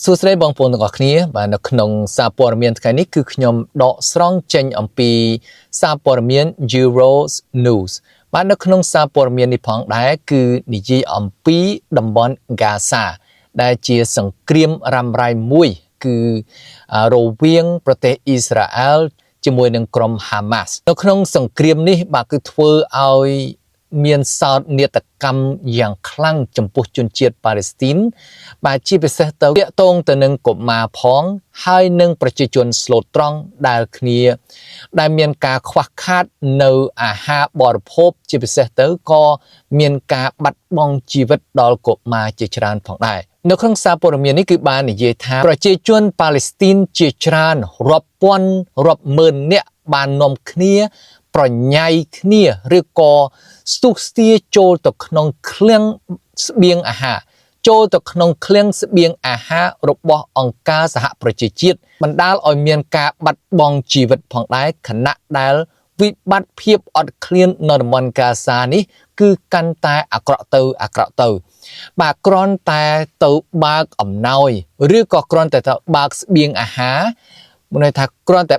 សួស្តីបងប្អូនទាំងអស់គ្នាបាទនៅក្នុងសារព័ត៌មានថ្ងៃនេះគឺខ្ញុំដកស្រង់ចេញអំពីសារព័ត៌មាន Euros News បាទនៅក្នុងសារព័ត៌មាននេះផងដែរគឺនិយាយអំពីតំបន់ហ្គាសាដែលជាសង្គ្រាមរ៉ាំរ៉ៃមួយគឺរវាងប្រទេសអ៊ីស្រាអែលជាមួយនឹងក្រុម Hamas នៅក្នុងសង្គ្រាមនេះបាទគឺធ្វើឲ្យមានសោកនាដកម្មយ៉ាងខ្លាំងចំពោះជនជាតិប៉ាឡេស្ទីនបាទជាពិសេសទៅតាក់ទងទៅនឹងកុមារផងហើយនឹងប្រជាជនស្លូតត្រង់ដែលមានការខ្វះខាតនៅអាហារបរិភោគជាពិសេសទៅក៏មានការបាត់បង់ជីវិតដល់កុមារជាច្រើនផងដែរនៅក្នុងសារព័ត៌មាននេះគឺបាននិយាយថាប្រជាជនប៉ាឡេស្ទីនជាច្រើនរាប់ពាន់រាប់ម៉ឺននាក់បាននាំគ្នាប្រញ៉ៃគ្នាឬក៏ស្ទុះស្ទាចូលទៅក្នុងឃ្លាំងស្បៀងអាហារចូលទៅក្នុងឃ្លាំងស្បៀងអាហាររបស់អង្គការសហប្រជាជាតិបណ្ដាលឲ្យមានការបាត់បង់ជីវិតផងដែរខណៈដែលវិបត្តិភាពអត់ឃ្លាននៅតំបន់ហ្គាសានេះគឺកាន់តែអាក្រក់ទៅបាទគ្រាន់តែទៅបើកអំណោយឬក៏គ្រាន់តែទៅបើកស្បៀងអាហារមានន័យថាគ្រាន់តែ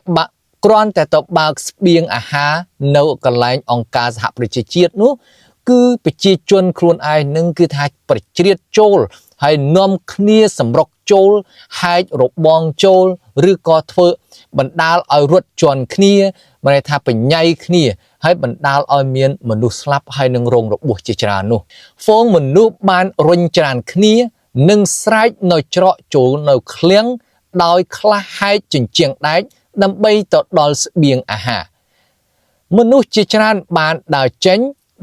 ទៅបើកស្បៀងអាហារនៅកន្លែងអង្គការសហប្រជាជាតិនោះគឺប្រជាជនខ្លួនឯងនឹងគឺថាប្រជ្រៀតចូលហើយនាំគ្នាសម្រុកចូលហែករបងចូលឬក៏ធ្វើបណ្ដាលឲ្យរត់ជន់គ្នាមានន័យថាបញ្ញាយគ្នាហើយបណ្ដាលឲ្យមានមនុស្សស្លាប់ហើយនឹងរងរបួសជាច្រើននោះហ្វូងមនុស្សបានរុញច្រានគ្នានិងស្រែកនៅច្រកចូលនៅឃ្លាំងដោយខ្លះហែកជញ្ជាំងដែកដើម្បីទៅដល់ស្បៀងអាហារមនុស្សជាច្រើនបានដើរចេញ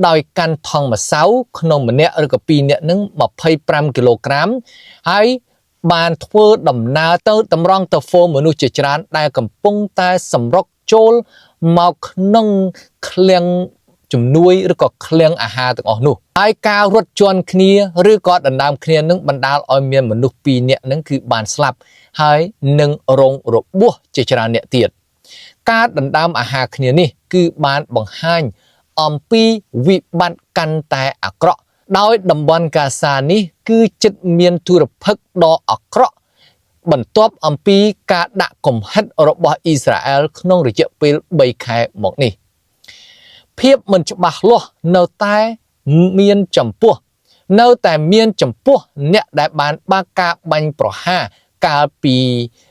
ដោយកាន់ថង់ម្សៅក្នុងម្នាក់ឬក៏ពីរនាក់នឹង25គីឡូក្រាមហើយបានធ្វើដំណើរទៅតម្រង់ទៅហ្វូងមនុស្សជាច្រើនដែលកំពុងតែសម្រុកចូលមកក្នុងឃ្លាំងជំនួយឬក៏ឃ្លាំងអាហារទាំងអស់នោះហើយការរត់ជន់គ្នាឬក៏ដណ្ដើមគ្នានឹងបណ្ដាលឲ្យមានមនុស្ស2នាក់នឹងគឺបានស្លាប់ហើយនឹងរងរបួសជាច្រើនអ្នកទៀតការដណ្ដើមអាហារគ្នានេះគឺបានបង្ហាញអំពីវិបត្តិកាន់តែអាក្រក់ដោយតំបន់ហ្គាសានេះគឺជិតមានទុរភិក្សដ៏អាក្រក់បន្ទាប់អំពីការដាក់កំហិតរបស់អ៊ីស្រាអែលក្នុងរយៈពេល3ខែមកនេះភាពមិនច្បាស់លាស់នៅតែមានចំពោះអ្នកដែលបានបើកការបាញ់ប្រហារកាលពី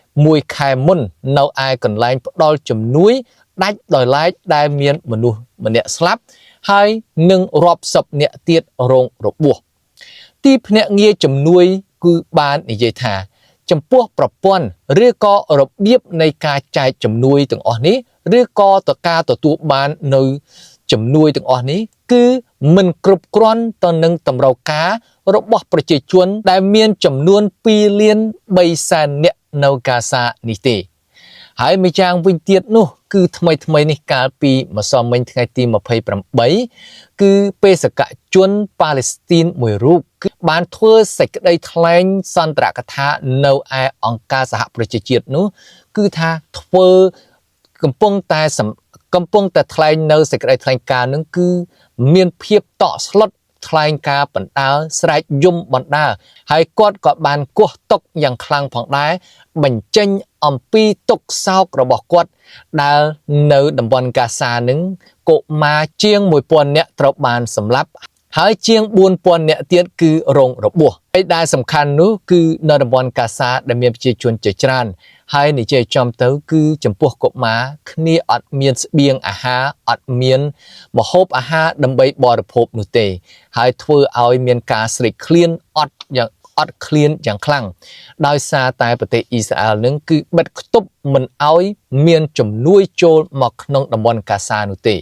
1ខែមុននៅឯកន្លែងផ្ដល់ជំនួយដាច់ដោយឡែកដែលមានមនុស្សម្នាក់ស្លាប់ហើយនឹងរាប់សិបនាក់ទៀតរងរបួសទីភ្នាក់ងារជំនួយគឺបាននិយាយថាចំពោះប្រព័ន្ធឬក៏របៀបនៃការចែកជំនួយទាំងអស់នេះឬក៏ការទទួលបាននៅជំនួយទាំងអស់នេះគឺមិនគ្រប់គ្រាន់ទៅនឹងតម្រូវការរបស់ប្រជាជនដែលមានចំនួន2លាន3សែននាក់នៅហ្គាសានេះទេហើយម្យ៉ាងវិញទៀតនោះគឺថ្មីនេះកាលពីម្សិលមិញថ្ងៃទី28គឺបេសកជនប៉ាឡេស្ទីនមួយរូបគឺបានធ្វើសេចក្តីថ្លែងសន្ទរកថានៅឯអង្គការសហប្រជាជាតិនោះគឺថាកំពុងតែថ្លែងនៅសេចក្តីថ្លែងការណ៍នឹងគឺមានភាពតក់ស្លុតថ្លែងការបណ្ដាលស្រែកយំបណ្ដាលហើយគាត់ក៏បានគោះតុកយ៉ាងខ្លាំងផងដែរបញ្ចេញអំពីទុក្ខសោករបស់គាត់ដែលនៅតំបន់ហ្គាសានឹងកុមារជាង 1000 នាក់ត្រូវបានសម្លាប់ហើយជាង 4000 នាក់ទៀតគឺរងរបួសហើយដែលសំខាន់នោះគឺនៅតំបន់ហ្គាសាដែលមានប្រជាជនជាច្រើនហើយនិយាយចំទៅគឺចំពោះកុមារគ្នាអត់មានស្បៀងអាហារអត់មានម្ហូបអាហារដើម្បីបរិភោគនោះទេហើយធ្វើឲ្យមានការស្រេកឃ្លានអត់ឃ្លានយ៉ាងខ្លាំងដោយសារតែប្រទេសអ៊ីស្រាអែលនឹងគឺបិទគប់មិនឲ្យមានជំនួយចូលមកក្នុងតំបន់ហ្គាសានោះទេ